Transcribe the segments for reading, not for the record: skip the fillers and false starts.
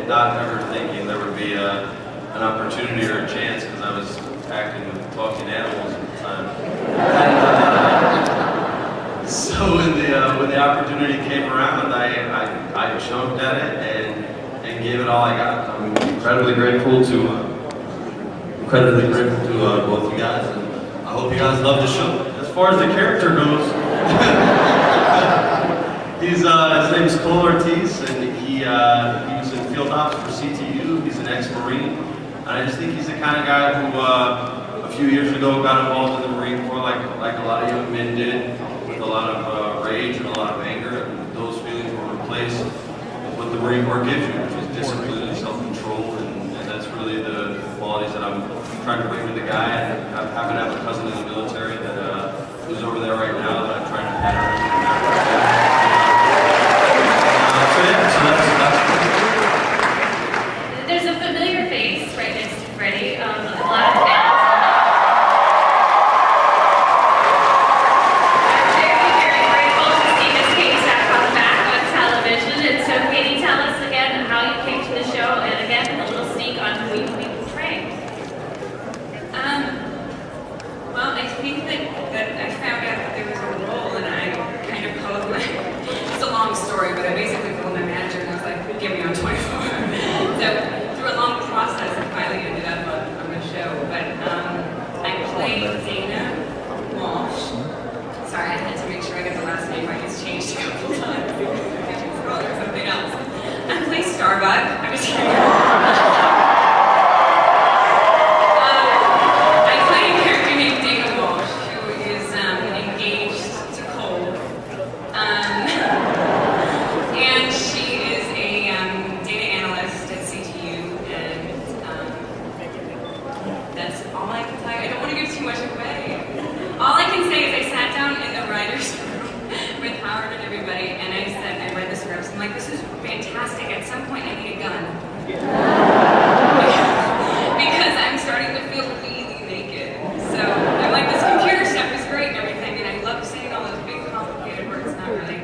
not ever thinking there would be an opportunity or a chance, because I was acting with talking animals at the time. And, so when the opportunity came around, I jumped at it and gave it all I got. I'm incredibly grateful to both you guys, and I hope you guys love the show. As far as the character goes, his name's Cole Ortiz, and he was in field ops for CTU. He's an ex-Marine, and I just think he's the kind of guy who a few years ago got involved in the Marine Corps like a lot of young men did, with a lot of rage and a lot of anger, and those feelings were replaced with what the Marine Corps gives you, which is discipline and self-control, and that's really the qualities that I'm trying to bring to the guy. And I happen to have a cousin in the military that who's over there right now that I'm trying to head around. So that's There's a familiar face right next to Freddie. A lot of fans. I'm very, very grateful to see Miss Katie Sack come back on television. And so, Katie, tell us again how you came to the show, and again, a little sneak on who you will be portraying. Well, I think that I found out that there was a role, and I kind of called my, it's a long story, but I basically called my manager and I was like, get me on 24. So through a long process, I finally ended up on the show. But I played Dana Walsh. Sorry, I had to make sure I got the last name right. It's changed a couple times. I just called her something else. I played Starbuck. I was kidding. I'm like, this is fantastic. At some point, I need a gun. Because I'm starting to feel really naked. So I'm like, this computer stuff is great and everything, and I love saying all those big, complicated words. Not really.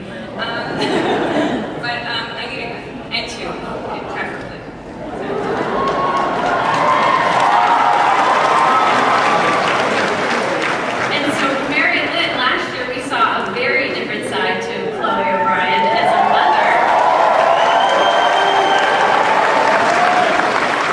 But I need a gun. And two, preferably. And so, Mary Lynn, last year we saw a very different side to Chloe O'Brien as a mother.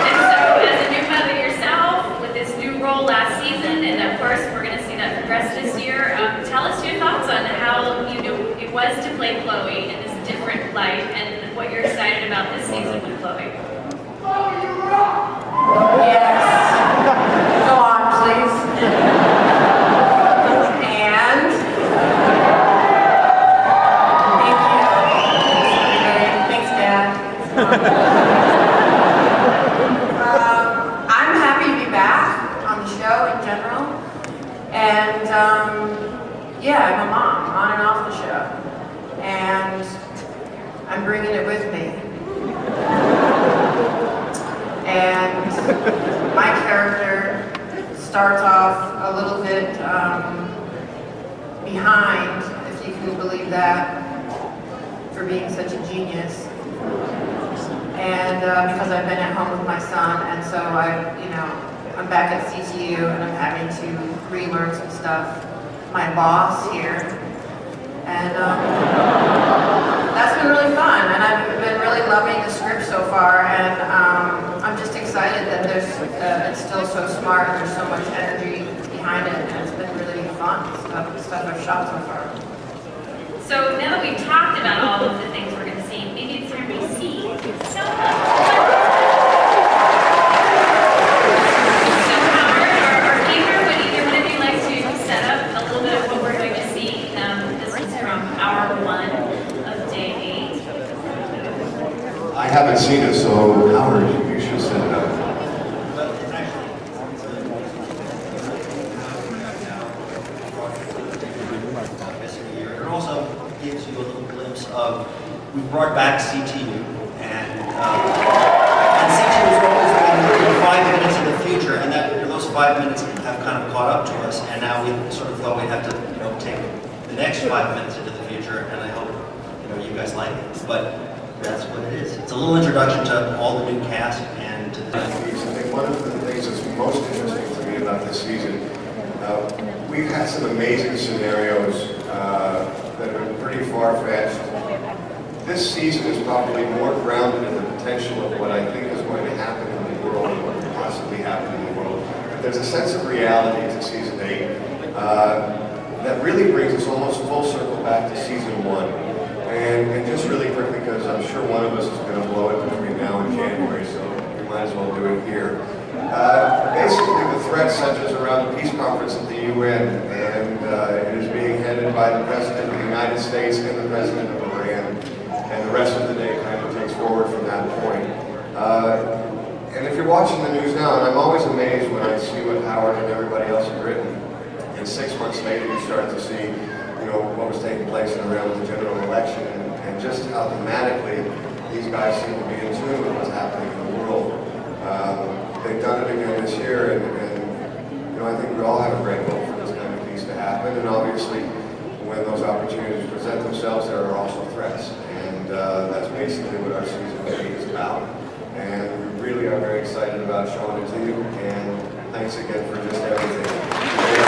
And so, as a new mother yourself, with this new role last season, and of course we're going to see that progress this year, tell us your thoughts on how it was to play Chloe in this different light, and what you're excited about this season with Chloe. Yes. Go on, please. And thank you. Thanks, Dad. I'm happy to be back on the show in general, and yeah, I'm a mom on and off the show, and I'm bringing it with me. And my character starts off a little bit behind, if you can believe that, for being such a genius. And because I've been at home with my son, and so I'm back at CTU and I'm having to relearn some stuff. My boss here, and that's been really fun, and I've been really loving the script so far, and I'm just excited that it's still so smart and there's so much energy behind it, and it's been really fun, stuff I've shot so far. So now that we've talked about all of the things we're going to see, maybe it's time to see some of them. So Howard or Kiefer, would either one of you like to set up a little bit of what we're going to see? This is from hour 1 of day 8. I haven't seen it, so Howard, you should set it up. It also gives you a little glimpse of, we brought back CTU, and CTU has always been 5 minutes in the future, and those 5 minutes have kind of caught up to us, and now we sort of thought we'd have to take the next 5 minutes into the future, and I hope you guys like it. But that's what it is. It's a little introduction to all the new cast and I think one of the things that's most interesting to me about this season, we've had some amazing scenarios that have been pretty far-fetched. This season is probably more grounded in the potential of what I think is going to happen in the world and what could possibly happen in the world. But there's a sense of reality to season 8 that really brings us almost full circle back to season 1. And just really quickly, because I'm sure one of us is going to blow it between now and January, so we might as well do it here. Basically, the threat centers around the peace conference at the UN, and it is being headed by the President of the United States and the President of Iran, and the rest of the day kind of takes forward from that point. And if you're watching the news now, and I'm always amazed when I see what Howard and everybody else have written, and 6 months later you start to see what was taking place in Iran with the general election, and just how thematically these guys seem to be in tune with what's happening in the world. They've done it again this year, and I think we all have a great hope for this kind of peace to happen. And obviously, when those opportunities present themselves, there are also threats, and that's basically what our season 8 is about. And we really are very excited about showing it to you. And thanks again for just everything.